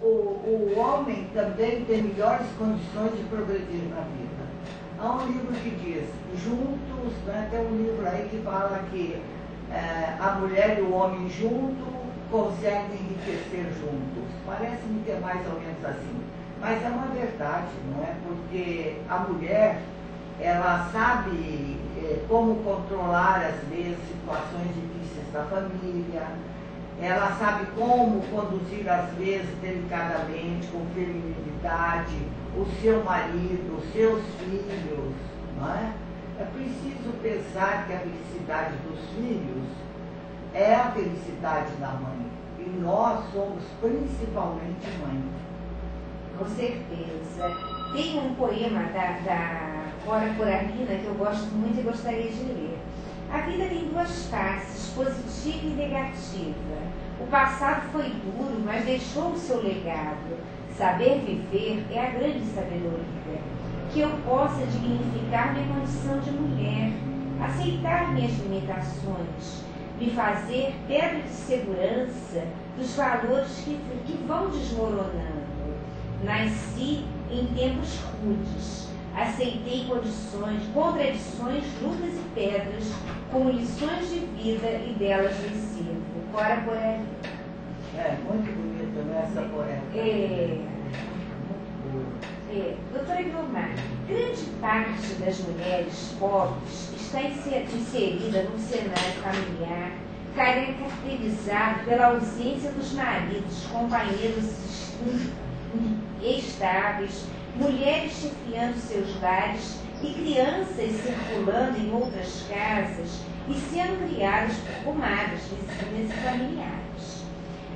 o homem também tem melhores condições de progredir na vida. Há um livro que diz, juntos, né, tem um livro aí que fala que a mulher e o homem juntos conseguem enriquecer juntos. Parece-me que é mais ou menos assim. Mas é uma verdade, não é? Porque a mulher, ela sabe como controlar, às vezes, situações difíceis da família, ela sabe como conduzir, às vezes, delicadamente, com feminilidade, o seu marido, os seus filhos, não é? É preciso pensar que a felicidade dos filhos é a felicidade da mãe. E nós somos principalmente mãe. Com certeza. Tem um poema da Cora Coralina que eu gosto muito e gostaria de ler. A vida tem duas faces, positiva e negativa. O passado foi duro, mas deixou o seu legado. Saber viver é a grande sabedoria. Que eu possa dignificar minha condição de mulher, aceitar minhas limitações, me fazer pedra de segurança dos valores que vão desmoronando. Nasci em tempos rudes, aceitei condições, contradições, lutas e pedras, como lições de vida e delas me sirvo. Cora Coralina. É muito bonito, né, essa poeta? Doutora Guilmar, grande parte das mulheres pobres está inserida num cenário familiar caracterizado pela ausência dos maridos, companheiros estáveis, mulheres chefiando seus lares e crianças circulando em outras casas e sendo criadas por comadres, vizinhas e familiares.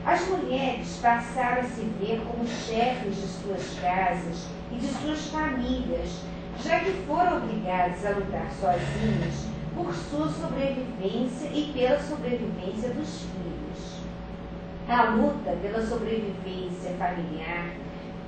As mulheres passaram a se ver como chefes de suas casas e de suas famílias, já que foram obrigadas a lutar sozinhas por sua sobrevivência e pela sobrevivência dos filhos. A luta pela sobrevivência familiar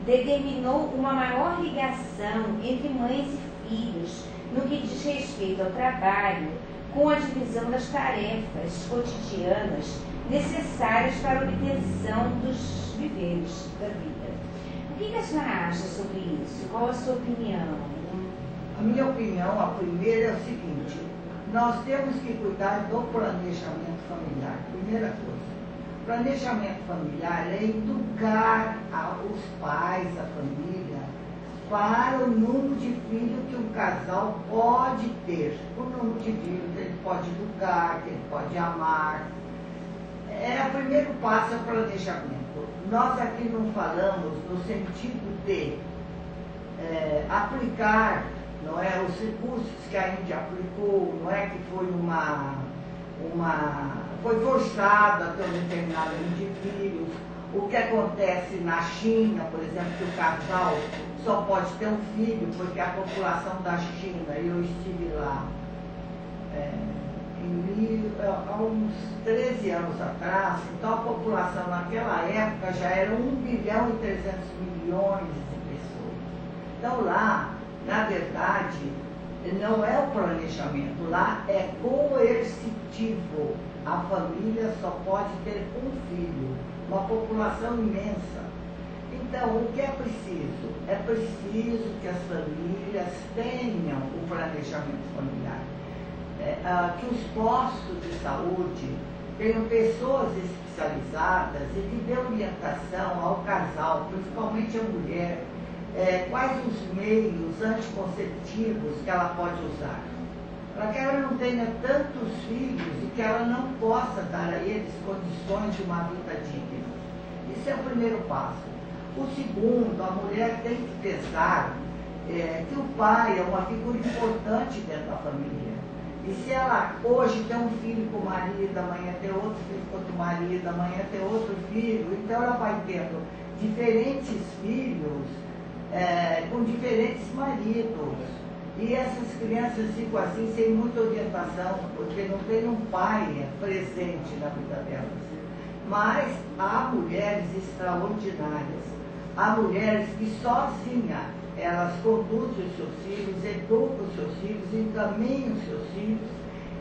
determinou uma maior ligação entre mães e filhos no que diz respeito ao trabalho, com a divisão das tarefas cotidianas necessárias para a obtenção dos viveres da vida. O que a senhora acha sobre isso? Qual a sua opinião? A minha opinião, a primeira, é o seguinte: nós temos que cuidar do planejamento familiar. Primeira coisa. Planejamento familiar é educar os pais, a família, para o número de filhos que um casal pode ter. O número de filhos que ele pode educar, que ele pode amar. O primeiro passo é o planejamento. Nós aqui não falamos no sentido de aplicar, não é, os recursos que a Índia aplicou, não é que foi foi forçado a ter um determinado número de filhos. O que acontece na China, por exemplo, que o casal só pode ter um filho, porque a população da China, eu estive lá há uns 13 anos atrás, então a população naquela época já era 1 bilhão e 300 milhões de pessoas. Então lá, na verdade, não é o planejamento, lá é coercitivo. A família só pode ter um filho, uma população imensa. Então, o que é preciso? É preciso que as famílias tenham o planejamento familiar. Que os postos de saúde tenham pessoas especializadas e que dê orientação ao casal, principalmente à mulher, quais os meios anticonceptivos que ela pode usar, para que ela não tenha tantos filhos e que ela não possa dar a eles condições de uma vida digna. Isso é o primeiro passo. O segundo, a mulher tem que pensar que o pai é uma figura importante dentro da família. E se ela hoje tem um filho com o marido, amanhã tem outro filho com outro marido, amanhã tem outro filho, então ela vai tendo diferentes filhos com diferentes maridos. E essas crianças ficam assim sem muita orientação, porque não tem um pai presente na vida delas. Mas há mulheres extraordinárias, há mulheres que sozinhas elas conduzem os seus filhos, educam os seus filhos, encaminham os seus filhos,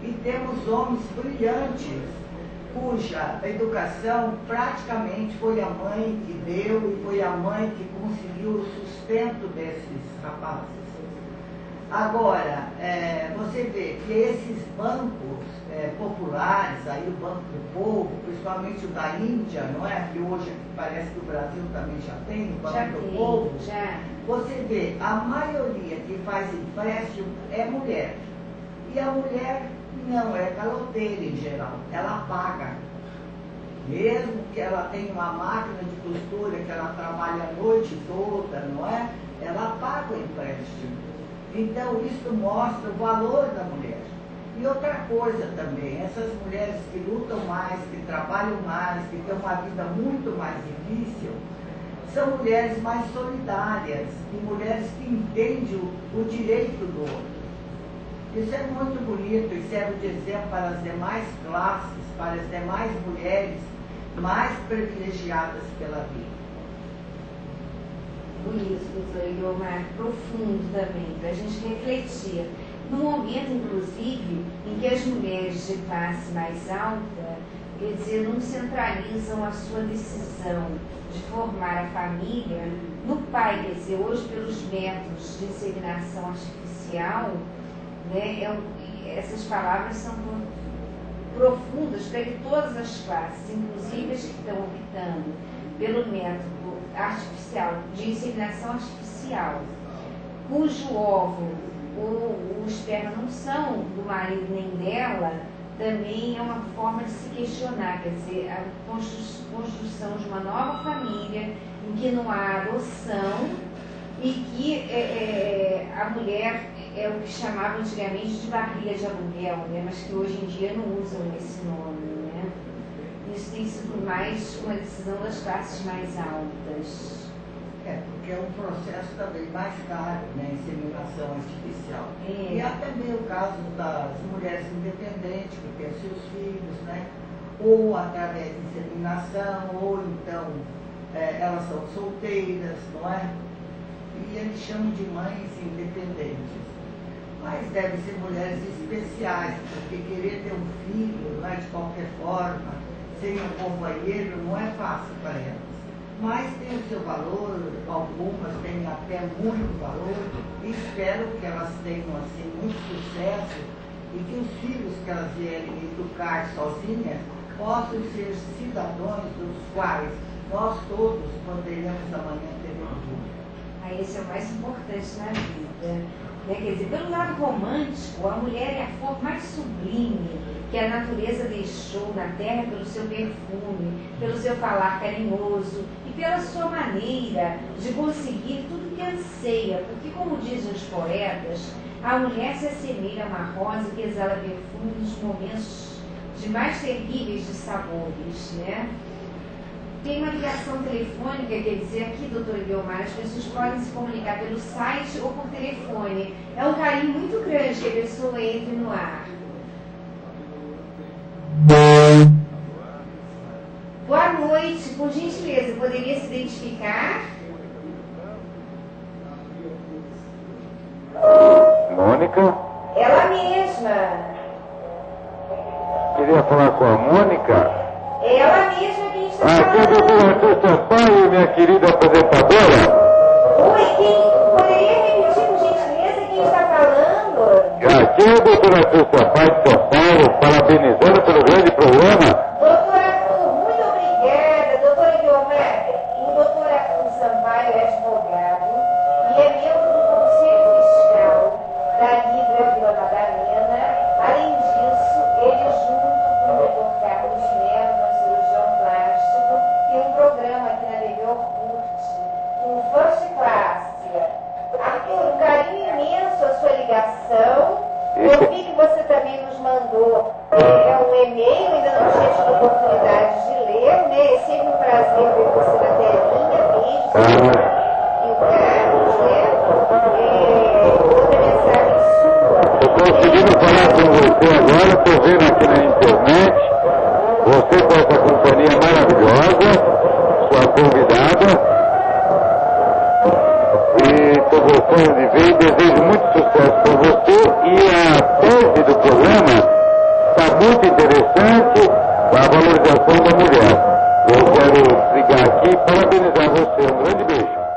e temos homens brilhantes cuja educação praticamente foi a mãe que deu e foi a mãe que conseguiu o sustento desses rapazes. Agora, você vê que esses bancos populares, aí o Banco do Povo, principalmente o da Índia, não é? Que hoje parece que o Brasil também já tem, o Banco do Povo. Já. Você vê, a maioria que faz empréstimo é mulher. E a mulher não é caloteira em geral, ela paga. Mesmo que ela tenha uma máquina de costura, que ela trabalha a noite toda, não é? Ela paga o empréstimo. Então, isso mostra o valor da mulher. E outra coisa também, essas mulheres que lutam mais, que trabalham mais, que têm uma vida muito mais difícil, são mulheres mais solidárias e mulheres que entendem o direito do outro. Isso é muito bonito e serve de exemplo para as demais classes, para as demais mulheres mais privilegiadas pela vida. Bonito, doutora Guiomar, profundo também, para a gente refletir. No momento, inclusive, em que as mulheres de classe mais alta, quer dizer, não centralizam a sua decisão de formar a família no pai, quer dizer, hoje pelos métodos de inseminação artificial, né, essas palavras são profundas para todas as classes, inclusive as que estão optando pelo método artificial, de inseminação artificial, cujo óvulo ou o esperma não são do marido nem dela, também é uma forma de se questionar, quer dizer, a construção de uma nova família em que não há adoção e que a mulher é o que chamava antigamente de barriga de aluguel, né, mas que hoje em dia não usam esse nome, né? Isso tem sido mais uma decisão das classes mais altas. Porque é um processo também mais caro, né, inseminação artificial. E há também o caso das mulheres independentes que têm seus filhos, né, ou através de inseminação, ou então elas são solteiras, não é? E eles chamam de mães independentes. Mas devem ser mulheres especiais, porque querer ter um filho, não é, de qualquer forma, sem um companheiro, não é fácil para elas. Mas tem o seu valor, algumas têm até muito valor, e espero que elas tenham assim, muito sucesso e que os filhos que elas vierem educar sozinhas possam ser cidadãos dos quais nós todos poderemos amanhã ter orgulho. Esse é o mais importante na vida. Né? Quer dizer, pelo lado romântico, a mulher é a forma mais sublime que a natureza deixou na terra pelo seu perfume, pelo seu falar carinhoso e pela sua maneira de conseguir tudo que anseia, porque, como dizem os poetas, a mulher se assemelha a uma rosa que exala perfume nos momentos de mais terríveis de sabores, né? Tem uma ligação telefônica, quer dizer, aqui, doutora Guiomar, as pessoas podem se comunicar pelo site ou por telefone. É um carinho muito grande que a pessoa entre no ar. Boa noite, por gentileza, poderia se identificar? Mônica? Ela mesma. Queria falar com a Mônica? Ela mesma que está Aqui é o doutor Arthur Sampaio, minha querida apresentadora. Oi, poderia repetir por gentileza quem está falando? Aqui é o doutor Arthur Sampaio de São Paulo, parabenizando pelo grande programa. Doutor Arthur, muito obrigada. Doutora Guiomar, o doutor Arthur Sampaio é advogado e é membro do Conselho Fiscal da Libra Vila Madalena. Além disso, ele junto com o doutor Carlos Melo, nosso cirurgião plástico, tem um programa aqui na TV Orkut, um First Class. Arthur, um carinho imenso a sua ligação. Eu vi que você também nos mandou um e-mail, ainda não tinha tido oportunidade de ler, né? É sempre um prazer ver você na telinha, beijos. E o Carlos, né? Outra mensagem sua. Estou conseguindo falar com você agora, estou vendo aqui na internet, você com essa companhia maravilhosa, sua convidada. E estou gostando de ver e desejo muito sucesso para você. E a tese do programa está muito interessante, a valorização aqui parabenizar você. Um grande beijo.